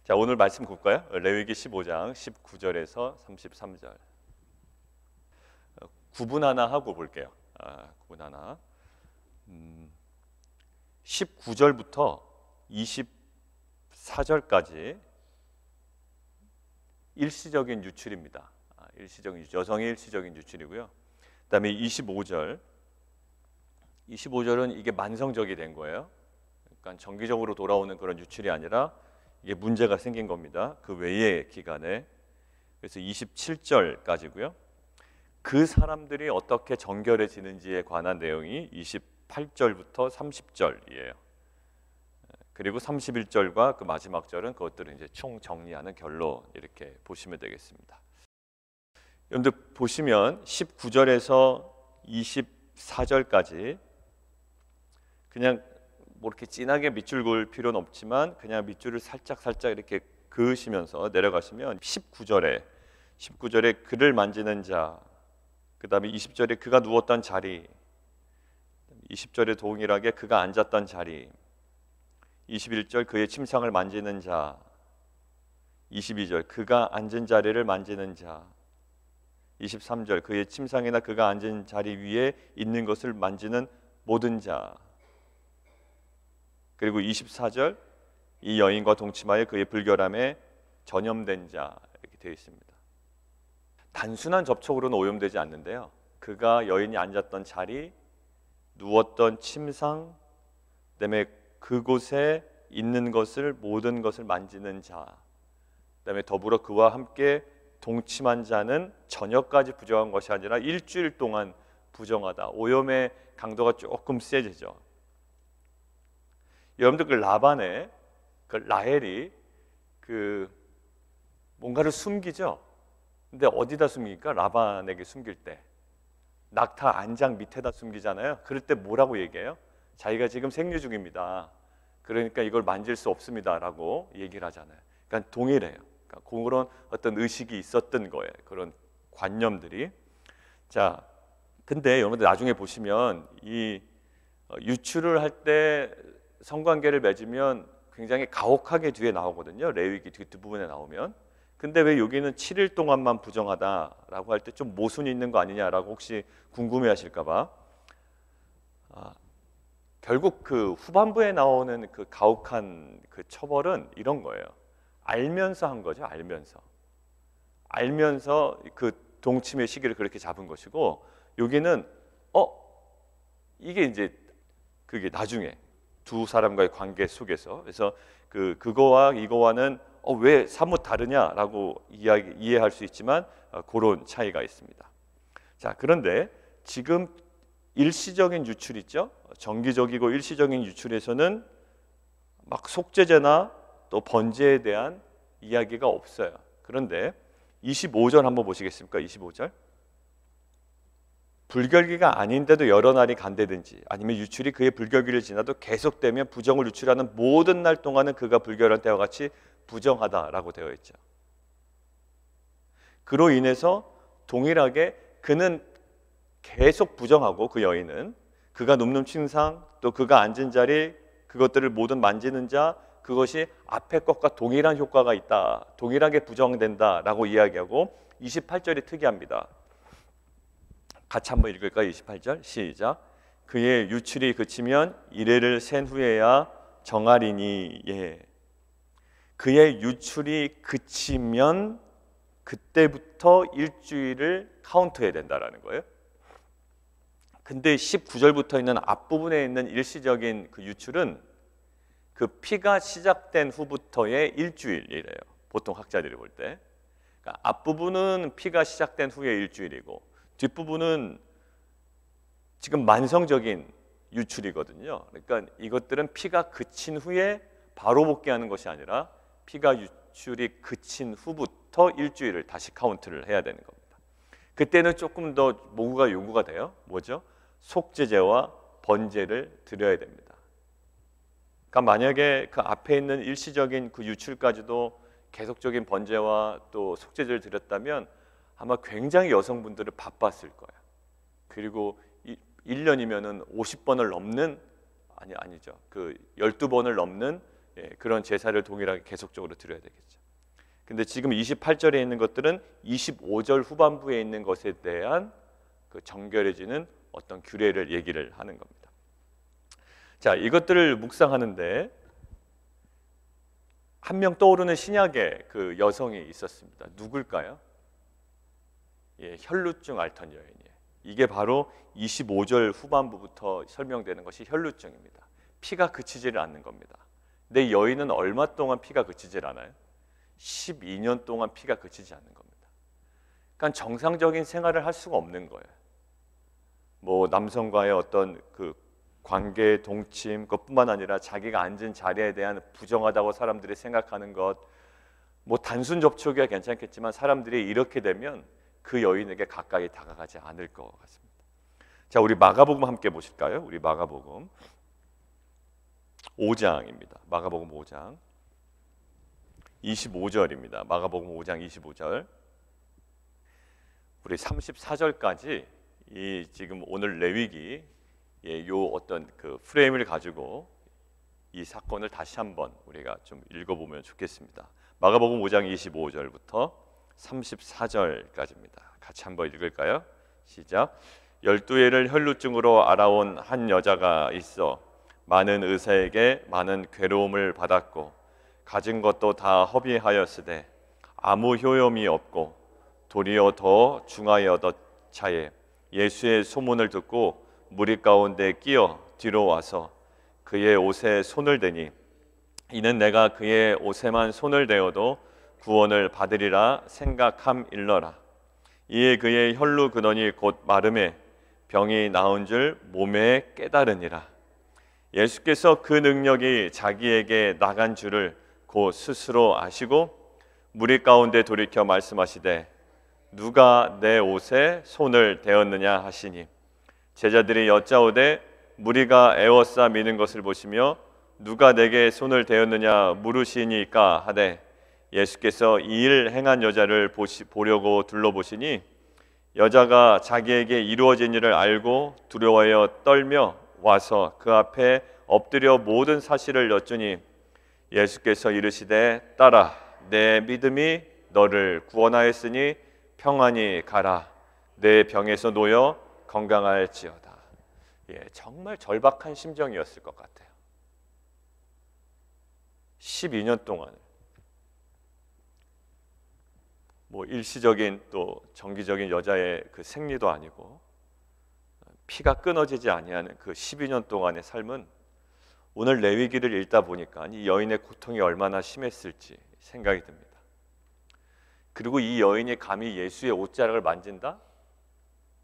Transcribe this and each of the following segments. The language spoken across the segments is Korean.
자, 오늘 말씀 볼까요? 레위기 15장 19절에서 33절. 구분 하나 하고 볼게요. 구분 하나. 19절부터 24절까지 일시적인 유출입니다. 여성의 일시적인 유출이고요. 그다음에 25절은 이게 만성적이 된 거예요. 그러니까 정기적으로 돌아오는 그런 유출이 아니라 이게 문제가 생긴 겁니다. 그 외의 기간에. 그래서 27절까지고요. 그 사람들이 어떻게 정결해지는지에 관한 내용이 28절부터 30절이에요. 그리고 31절과 그 마지막 절은 그것들을 이제 총 정리하는 결론, 이렇게 보시면 되겠습니다. 여러분들 보시면 19절에서 24절까지 그냥 뭐 이렇게 진하게 밑줄 그을 필요는 없지만 그냥 밑줄을 살짝 이렇게 그으시면서 내려가시면 19절에 그를 만지는 자, 그 다음에 20절에 그가 누웠던 자리, 20절에 동일하게 그가 앉았던 자리, 21절 그의 침상을 만지는 자, 22절 그가 앉은 자리를 만지는 자, 23절 그의 침상이나 그가 앉은 자리 위에 있는 것을 만지는 모든 자, 그리고 24절 이 여인과 동침하여 그의 불결함에 전염된 자, 이렇게 되어 있습니다. 단순한 접촉으로는 오염되지 않는데요, 그가 여인이 앉았던 자리, 누웠던 침상, 그다음에 그곳에 있는 것을 모든 것을 만지는 자, 그다음에 더불어 그와 함께 동침한 자는 저녁까지 부정한 것이 아니라 일주일 동안 부정하다. 오염의 강도가 조금 세지죠. 여러분들 그 라반의 라헬이 뭔가를 숨기죠. 근데 어디다 숨깁니까? 라반에게 숨길 때 낙타 안장 밑에다 숨기잖아요. 그럴 때 뭐라고 얘기해요? 자기가 지금 생리 중입니다. 그러니까 이걸 만질 수 없습니다라고 얘기를 하잖아요. 그러니까 동일해요. 그러니까 그런 어떤 의식이 있었던 거예요. 그런 관념들이. 자, 근데 여러분들 나중에 보시면 이 유출을 할 때 성관계를 맺으면 굉장히 가혹하게 뒤에 나오거든요. 레위기 뒷부분에 나오면. 근데 왜 여기는 7일 동안만 부정하다라고 할 때 좀 모순이 있는 거 아니냐라고 혹시 궁금해하실까 봐. 결국 그 후반부에 나오는 그 가혹한 그 처벌은 이런 거예요. 알면서 한 거죠. 알면서 그 동침의 시기를 그렇게 잡은 것이고, 여기는 이게 이제 그게 나중에 두 사람과의 관계 속에서, 그래서 그거와 이거와는 왜 사뭇 다르냐라고 이해할 수 있지만 그런 차이가 있습니다. 자, 그런데 지금 일시적인 유출 있죠? 정기적이고 일시적인 유출에서는 막 속죄제나 또 번제에 대한 이야기가 없어요. 그런데 25절 한번 보시겠습니까? 25절. 불결기가 아닌데도 여러 날이 간다든지 아니면 유출이 그의 불결기를 지나도 계속되면 부정을 유출하는 모든 날 동안은 그가 불결한 때와 같이 부정하다라고 되어 있죠. 그로 인해서 동일하게 그는 계속 부정하고, 그 여인은 그가 눕는 침상, 또 그가 앉은 자리, 그것들을 모든 만지는 자, 그것이 앞의 것과 동일한 효과가 있다, 동일하게 부정된다라고 이야기하고, 28절이 특이합니다. 같이 한번 읽을까요? 28절 시작. 그의 유출이 그치면 이래를 센 후에야 정하리니. 예. 그의 유출이 그치면 그때부터 일주일을 카운트해야 된다라는 거예요. 근데 19절부터 있는 앞부분에 있는 일시적인 그 유출은 그 피가 시작된 후부터의 일주일이래요. 보통 학자들이 볼 때. 그러니까 앞부분은 피가 시작된 후의 일주일이고 뒷부분은 지금 만성적인 유출이거든요. 그러니까 이것들은 피가 그친 후에 바로 복귀하는 것이 아니라 피가 유출이 그친 후부터 일주일을 다시 카운트를 해야 되는 겁니다. 그때는 조금 더 뭐가 요구가 돼요? 뭐죠? 속죄제와 번제를 드려야 됩니다. 그러니까 만약에 그 앞에 있는 일시적인 그 유출까지도 계속적인 번제와 또 속죄제를 드렸다면 아마 굉장히 여성분들을 바빴을 거예요. 그리고 1년이면은 50번을 넘는, 아니죠. 그 12번을 넘는 그런 제사를 동일하게 계속적으로 드려야 되겠죠. 근데 지금 28절에 있는 것들은 25절 후반부에 있는 것에 대한 그 정결해지는 어떤 규례를 얘기를 하는 겁니다. 자, 이것들을 묵상하는데 한 명 떠오르는 신약의 그 여성이 있었습니다. 누굴까요? 혈루증 앓던 여인이에요. 이게 바로 25절 후반부부터 설명되는 것이 혈루증입니다. 피가 그치지를 않는 겁니다. 근데 여인은 얼마 동안 피가 그치질 않아요? 12년 동안 피가 그치지 않는 겁니다. 그러니까 정상적인 생활을 할 수가 없는 거예요. 뭐 남성과의 어떤 그 관계 동침 그것뿐만 아니라 자기가 앉은 자리에 대한 부정하다고 사람들이 생각하는 것, 뭐 단순 접촉이야 괜찮겠지만 사람들이 이렇게 되면 그 여인에게 가까이 다가가지 않을 것 같습니다. 자, 우리 마가복음 함께 보실까요? 우리 마가복음 5장입니다. 마가복음 5장 25절입니다. 마가복음 5장 25절. 우리 34절까지 이 지금 오늘 레위기 요 어떤 그 프레임을 가지고 이 사건을 다시 한번 우리가 좀 읽어보면 좋겠습니다. 마가복음 5장 25절부터 34절까지입니다. 같이 한번 읽을까요? 시작. 12해를 혈루증으로 알아온 한 여자가 있어 많은 의사에게 많은 괴로움을 받았고 가진 것도 다 허비하였으되 아무 효험이 없고 도리어 더 중하여더차에 예수의 소문을 듣고 무리 가운데 끼어 뒤로 와서 그의 옷에 손을 대니 이는 내가 그의 옷에만 손을 대어도 구원을 받으리라 생각함일러라. 이에 그의 혈루 근원이 곧 마름에 병이 나은 줄 몸에 깨달으니라. 예수께서 그 능력이 자기에게 나간 줄을 곧 스스로 아시고 무리 가운데 돌이켜 말씀하시되 누가 내 옷에 손을 대었느냐 하시니 제자들이 여짜오되 무리가 애워싸 미는 것을 보시며 누가 내게 손을 대었느냐 물으시니까 하되 예수께서 이 일 행한 여자를 보려고 둘러보시니 여자가 자기에게 이루어진 일을 알고 두려워하여 떨며 와서 그 앞에 엎드려 모든 사실을 여쭈니 예수께서 이르시되 딸아 내 믿음이 너를 구원하였으니 평안히 가라. 내 병에서 놓여 건강할지어다. 정말 절박한 심정이었을 것 같아요. 12년 동안 뭐 일시적인 또 정기적인 여자의 그 생리도 아니고 피가 끊어지지 아니하는 그 12년 동안의 삶은 오늘 레위기를 읽다 보니까 이 여인의 고통이 얼마나 심했을지 생각이 듭니다. 그리고 이 여인이 감히 예수의 옷자락을 만진다?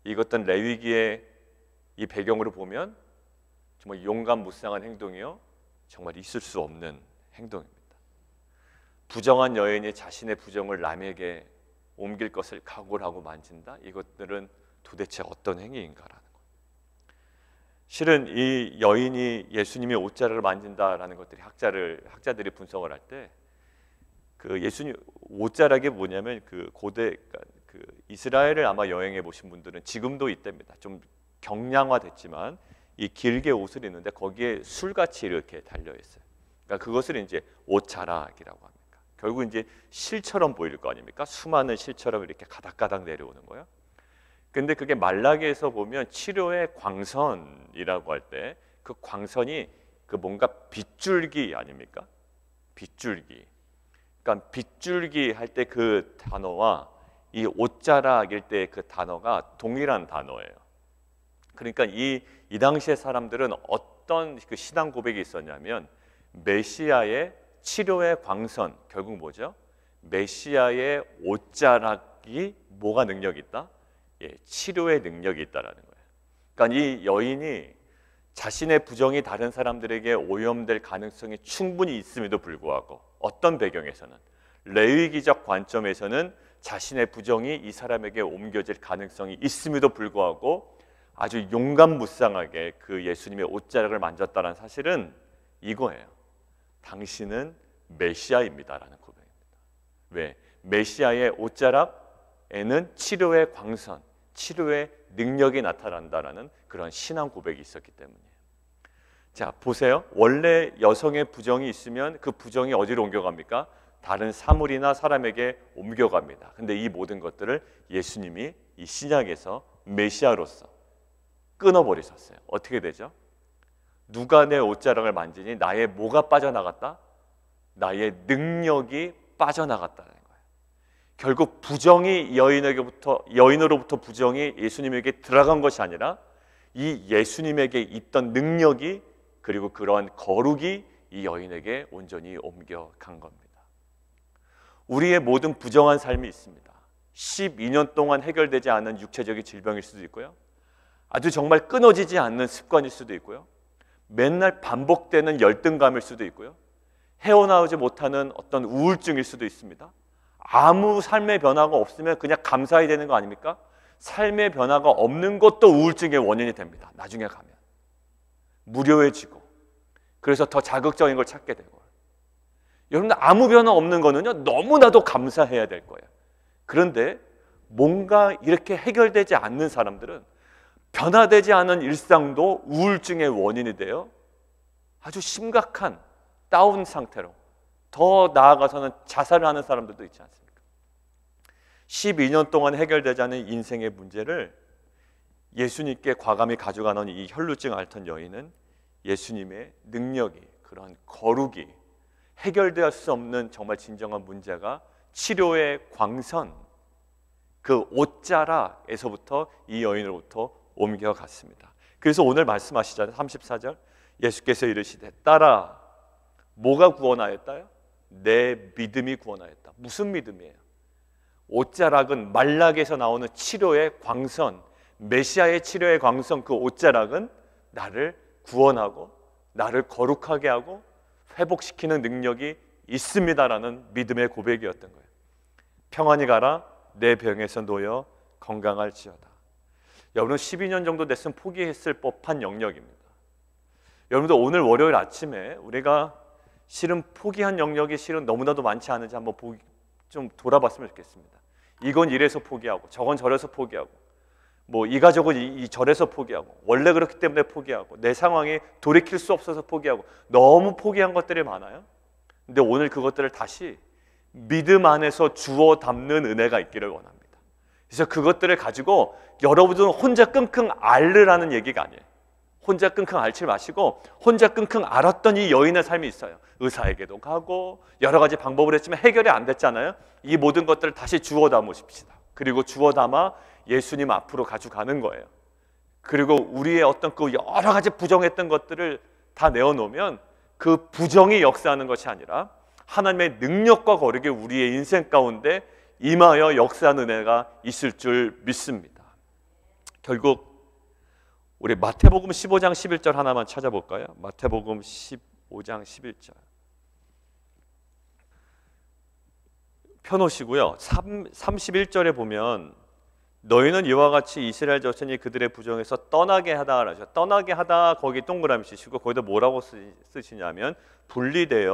이것은 레위기의 이 배경으로 보면 정말 용감무쌍한 행동이요 정말 있을 수 없는 행동입니다. 부정한 여인이 자신의 부정을 남에게 옮길 것을 각오를 하고 만진다? 이것들은 도대체 어떤 행위인가라는 것. 실은 이 여인이 예수님의 옷자락을 만진다라는 것들이 학자들이 분석을 할 때 그 예수님 옷자락이 뭐냐면 그 고대 그 이스라엘을 아마 여행해 보신 분들은 지금도 있답니다. 좀 경량화됐지만 이 길게 옷을 입는데 거기에 술같이 이렇게 달려 있어요. 그러니까 그것을 이제 옷자락이라고 합니다. 결국 이제 실처럼 보일 거 아닙니까? 수많은 실처럼 이렇게 가닥가닥 내려오는 거예요. 근데 그게 말라기에서 보면 치료의 광선이라고 할 때 그 광선이 그 뭔가 빗줄기 아닙니까? 빗줄기. 그러니까 빗줄기 할 때 그 단어와 이 옷자락일 때 그 단어가 동일한 단어예요. 그러니까 이 당시의 사람들은 어떤 그 신앙 고백이 있었냐면 메시아의 치료의 광선, 결국 뭐죠? 메시아의 옷자락이 뭐가 능력이 있다? 치료의 능력이 있다라는 거예요. 그러니까 이 여인이 자신의 부정이 다른 사람들에게 오염될 가능성이 충분히 있음에도 불구하고 어떤 배경에서는 레위기적 관점에서는 자신의 부정이 이 사람에게 옮겨질 가능성이 있음에도 불구하고 아주 용감무쌍하게 그 예수님의 옷자락을 만졌다는 사실은 이거예요. 당신은 메시아입니다라는 고백입니다. 왜? 메시아의 옷자락에는 치료의 광선, 치료의 능력이 나타난다라는 그런 신앙 고백이 있었기 때문이에요. 자, 보세요. 원래 여성의 부정이 있으면 그 부정이 어디로 옮겨갑니까? 다른 사물이나 사람에게 옮겨갑니다. 근데 이 모든 것들을 예수님이 이 신약에서 메시아로서 끊어버리셨어요. 어떻게 되죠? 누가 내 옷자락을 만지니 나의 뭐가 빠져나갔다? 나의 능력이 빠져나갔다는 거예요. 결국 부정이 여인으로부터 부정이 예수님에게 들어간 것이 아니라 이 예수님에게 있던 능력이, 그리고 그러한 거룩이 이 여인에게 온전히 옮겨간 겁니다. 우리의 모든 부정한 삶이 있습니다. 12년 동안 해결되지 않은 육체적인 질병일 수도 있고요, 아주 정말 끊어지지 않는 습관일 수도 있고요, 맨날 반복되는 열등감일 수도 있고요, 헤어나오지 못하는 어떤 우울증일 수도 있습니다. 아무 삶의 변화가 없으면 그냥 감사해야 되는 거 아닙니까? 삶의 변화가 없는 것도 우울증의 원인이 됩니다. 나중에 가면 무료해지고, 그래서 더 자극적인 걸 찾게 되고. 여러분들, 아무 변화 없는 거는요, 너무나도 감사해야 될 거예요. 그런데 뭔가 이렇게 해결되지 않는 사람들은 변화되지 않은 일상도 우울증의 원인이 돼요. 아주 심각한 다운 상태로, 더 나아가서는 자살을 하는 사람들도 있지 않습니까? 12년 동안 해결되지 않은 인생의 문제를 예수님께 과감히 가져가는 이 혈루증 앓던 여인은 예수님의 능력이, 그런 거룩이, 해결될 수 없는 정말 진정한 문제가 치료의 광선, 그 옷자락에서부터 이 여인으로부터 옮겨갔습니다. 그래서 오늘 말씀하시잖아요. 34절, 예수께서 이르시되 딸아, 뭐가 구원하였다요? 내 믿음이 구원하였다. 무슨 믿음이에요? 옷자락은 말락에서 나오는 치료의 광선, 메시아의 치료의 광선, 그 옷자락은 나를 구원하고 나를 거룩하게 하고 회복시키는 능력이 있습니다라는 믿음의 고백이었던 거예요. 평안히 가라, 내 병에서 놓여 건강할지어다. 여러분, 12년 정도 됐으면 포기했을 법한 영역입니다. 여러분들, 오늘 월요일 아침에 우리가 실은 포기한 영역이 실은 너무나도 많지 않은지 한번 좀 돌아봤으면 좋겠습니다. 이건 이래서 포기하고, 저건 저래서 포기하고, 뭐 이 가족은 이 절에서 포기하고, 원래 그렇기 때문에 포기하고, 내 상황이 돌이킬 수 없어서 포기하고, 너무 포기한 것들이 많아요. 근데 오늘 그것들을 다시 믿음 안에서 주워 담는 은혜가 있기를 원합니다. 그래서 그것들을 가지고 여러분들은 혼자 끙끙 앓으라는 얘기가 아니에요. 혼자 끙끙 앓지 마시고, 혼자 끙끙 앓았던 이 여인의 삶이 있어요. 의사에게도 가고 여러 가지 방법을 했지만 해결이 안 됐잖아요. 이 모든 것들을 다시 주워 담으십시다. 그리고 주워 담아 예수님 앞으로 가져가는 거예요. 그리고 우리의 어떤 그 여러 가지 부정했던 것들을 다 내어놓으면 그 부정이 역사하는 것이 아니라 하나님의 능력과 거룩이 우리의 인생 가운데 임하여 역사하는 은혜가 있을 줄 믿습니다. 결국 우리 마태복음 15장 11절 하나만 찾아볼까요? 마태복음 15장 11절 펴놓으시고요. 31절에 보면 너희는 이와 같이 이스라엘 자손이 그들의 부정에서 떠나게 하다 하죠. 떠나게 하다 거기 동그라미 치시고 거기다 뭐라고 쓰시냐면 분리되어입니다.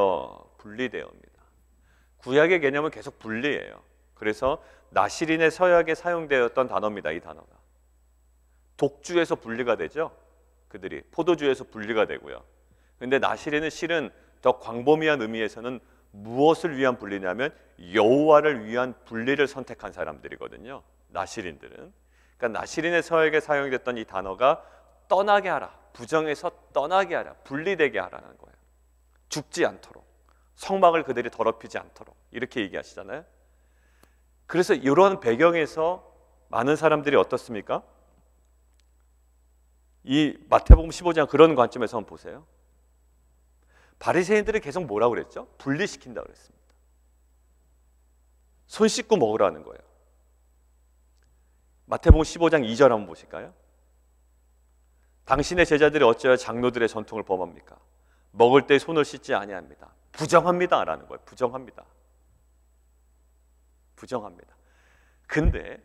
구약의 개념은 계속 분리예요. 그래서 나시린의 서약에 사용되었던 단어입니다. 이 단어가 독주에서 분리가 되죠. 그들이 포도주에서 분리가 되고요. 근데 나시린은 실은 더 광범위한 의미에서는 무엇을 위한 분리냐면 여호와를 위한 분리를 선택한 사람들이거든요. 나시린들은. 그러니까 나시린의 서약에 사용됐던 이 단어가 떠나게 하라, 부정에서 떠나게 하라, 분리되게 하라는 거예요. 죽지 않도록, 성막을 그들이 더럽히지 않도록 이렇게 얘기하시잖아요. 그래서 이런 배경에서 많은 사람들이 어떻습니까? 이 마태복음 15장 그런 관점에서 한번 보세요. 바리새인들이 계속 뭐라고 그랬죠? 분리시킨다고 그랬습니다. 손 씻고 먹으라는 거예요. 마태복음 15장 2절 한번 보실까요? 당신의 제자들이 어찌하여 장로들의 전통을 범합니까? 먹을 때 손을 씻지 아니합니다. 부정합니다 라는 거예요. 부정합니다. 근데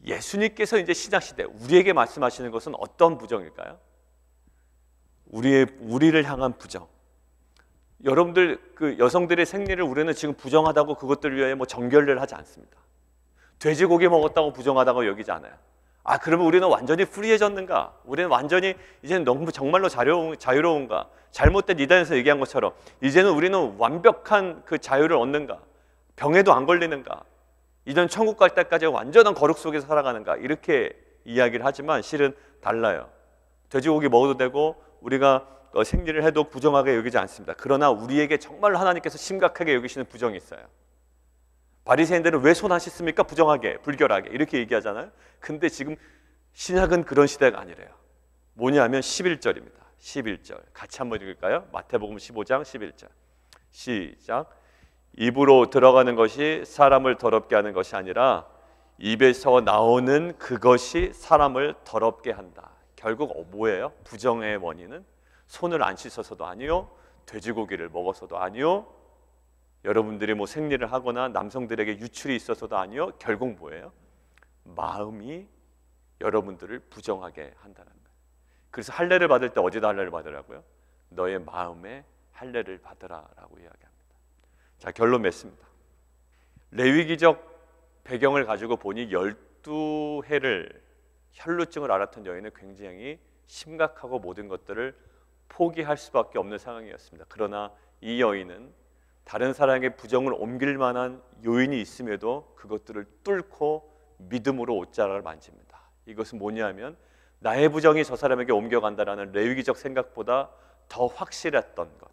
예수님께서 이제 신약시대 우리에게 말씀하시는 것은 어떤 부정일까요? 우리를 향한 부정. 여러분들 그 여성들의 생리를 우리는 지금 부정하다고 그것들을 위하여 뭐 정결례를 하지 않습니다. 돼지고기 먹었다고 부정하다고 여기지 않아요. 아, 그러면 우리는 완전히 프리해졌는가? 우리는 완전히 이제는 너무 정말로 자유로운가? 잘못된 이단에서 얘기한 것처럼 이제는 우리는 완벽한 그 자유를 얻는가? 병에도 안 걸리는가? 이제는 천국 갈 때까지 완전한 거룩 속에서 살아가는가? 이렇게 이야기를 하지만 실은 달라요. 돼지고기 먹어도 되고 우리가 생리를 해도 부정하게 여기지 않습니다. 그러나 우리에게 정말로 하나님께서 심각하게 여기시는 부정이 있어요. 바리새인들은 왜 손 안 씻습니까? 부정하게, 불결하게 이렇게 얘기하잖아요. 근데 지금 신약은 그런 시대가 아니래요. 뭐냐면 11절입니다. 11절 같이 한번 읽을까요? 마태복음 15장 11절 시작. 입으로 들어가는 것이 사람을 더럽게 하는 것이 아니라 입에서 나오는 그것이 사람을 더럽게 한다. 결국 뭐예요? 부정의 원인은 손을 안 씻어서도 아니요, 돼지고기를 먹어서도 아니요, 여러분들이 뭐 생리를 하거나 남성들에게 유출이 있어서도 아니요, 결국 뭐예요? 마음이 여러분들을 부정하게 한다는 거예요. 그래서 할례를 받을 때 어디다 할례를 받으라고요? 너의 마음에 할례를 받으라라고 이야기합니다. 자, 결론 맺습니다. 레위기적 배경을 가지고 보니 12해를 혈루증을 앓았던 여인은 굉장히 심각하고 모든 것들을 포기할 수밖에 없는 상황이었습니다. 그러나 이 여인은 다른 사람에게 부정을 옮길 만한 요인이 있음에도 그것들을 뚫고 믿음으로 옷자락을 만집니다. 이것은 뭐냐면 나의 부정이 저 사람에게 옮겨간다라는 레위기적 생각보다 더 확실했던 것,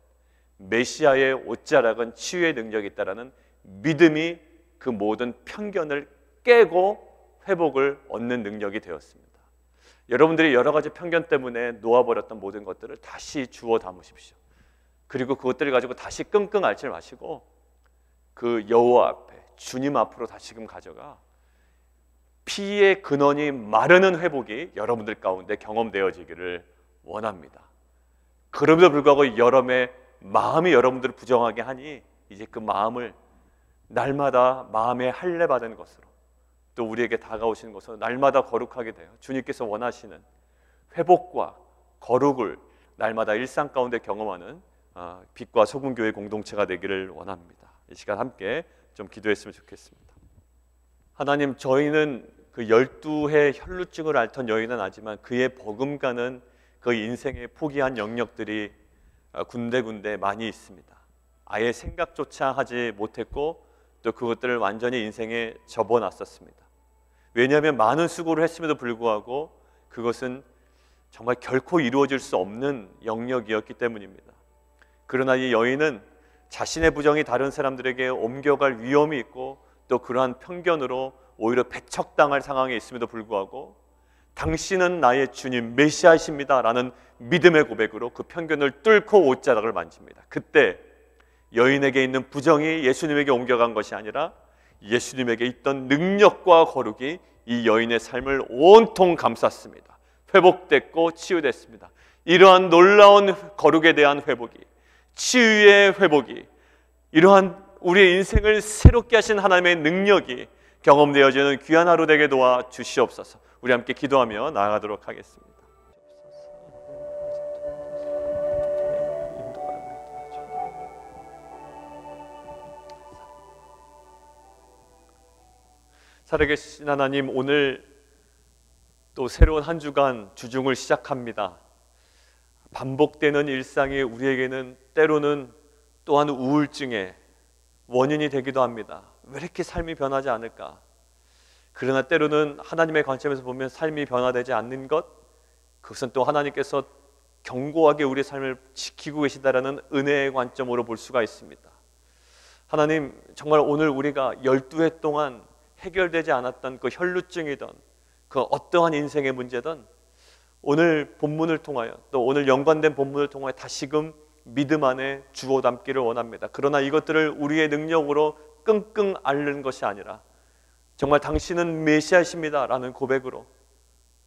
메시아의 옷자락은 치유의 능력이 있다라는 믿음이 그 모든 편견을 깨고 회복을 얻는 능력이 되었습니다. 여러분들이 여러 가지 편견 때문에 놓아버렸던 모든 것들을 다시 주워 담으십시오. 그리고 그것들을 가지고 다시 끙끙 앓지 마시고 그 여호와 앞에 주님 앞으로 다시금 가져가 피의 근원이 마르는 회복이 여러분들 가운데 경험되어지기를 원합니다. 그럼에도 불구하고 여러분의 마음이 여러분들을 부정하게 하니 이제 그 마음을 날마다 마음의 할례 받은 것으로 또 우리에게 다가오시는 것으로 날마다 거룩하게 돼요. 주님께서 원하시는 회복과 거룩을 날마다 일상 가운데 경험하는 빛과 소금 교회 공동체가 되기를 원합니다. 이 시간 함께 좀 기도했으면 좋겠습니다. 하나님, 저희는 그 12해 혈루증을 앓던 여인은 아지만 그의 버금가는 그 인생에 포기한 영역들이 군데군데 많이 있습니다. 아예 생각조차 하지 못했고 또 그것들을 완전히 인생에 접어놨었습니다. 왜냐하면 많은 수고를 했음에도 불구하고 그것은 정말 결코 이루어질 수 없는 영역이었기 때문입니다. 그러나 이 여인은 자신의 부정이 다른 사람들에게 옮겨갈 위험이 있고 또 그러한 편견으로 오히려 배척당할 상황에 있음에도 불구하고 당신은 나의 주님 메시아이십니다 라는 믿음의 고백으로 그 편견을 뚫고 옷자락을 만집니다. 그때 여인에게 있는 부정이 예수님에게 옮겨간 것이 아니라 예수님에게 있던 능력과 거룩이 이 여인의 삶을 온통 감쌌습니다. 회복됐고 치유됐습니다. 이러한 놀라운 거룩에 대한 회복이, 치유의 회복이, 이러한 우리의 인생을 새롭게 하신 하나님의 능력이 경험되어지는 귀한 하루 되게 도와 주시옵소서. 우리 함께 기도하며 나아가도록 하겠습니다. 살아계신 하나님, 오늘 또 새로운 한 주간 주중을 시작합니다. 반복되는 일상이 우리에게는 때로는 또한 우울증의 원인이 되기도 합니다. 왜 이렇게 삶이 변하지 않을까? 그러나 때로는 하나님의 관점에서 보면 삶이 변화되지 않는 것, 그것은 또 하나님께서 견고하게 우리의 삶을 지키고 계시다라는 은혜의 관점으로 볼 수가 있습니다. 하나님, 정말 오늘 우리가 12해 동안 해결되지 않았던 그 혈루증이든 그 어떠한 인생의 문제든 오늘 본문을 통하여 또 오늘 연관된 본문을 통하여 다시금 믿음 안에 주워 담기를 원합니다. 그러나 이것들을 우리의 능력으로 끙끙 앓는 것이 아니라 정말 당신은 메시아십니다 라는 고백으로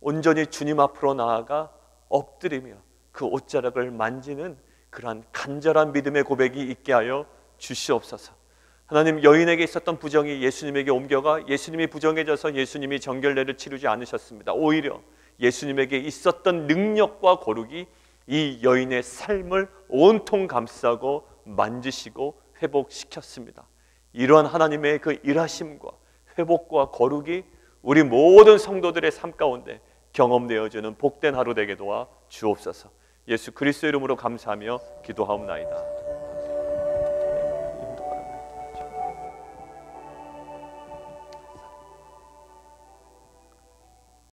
온전히 주님 앞으로 나아가 엎드리며 그 옷자락을 만지는 그러한 간절한 믿음의 고백이 있게 하여 주시옵소서. 하나님, 여인에게 있었던 부정이 예수님에게 옮겨가 예수님이 부정해져서 예수님이 정결례를 치르지 않으셨습니다. 오히려 예수님에게 있었던 능력과 거룩이 이 여인의 삶을 온통 감싸고 만지시고 회복시켰습니다. 이러한 하나님의 그 일하심과 회복과 거룩이 우리 모든 성도들의 삶 가운데 경험되어지는 복된 하루 되게 도와 주옵소서. 예수 그리스도 이름으로 감사하며 기도하옵나이다.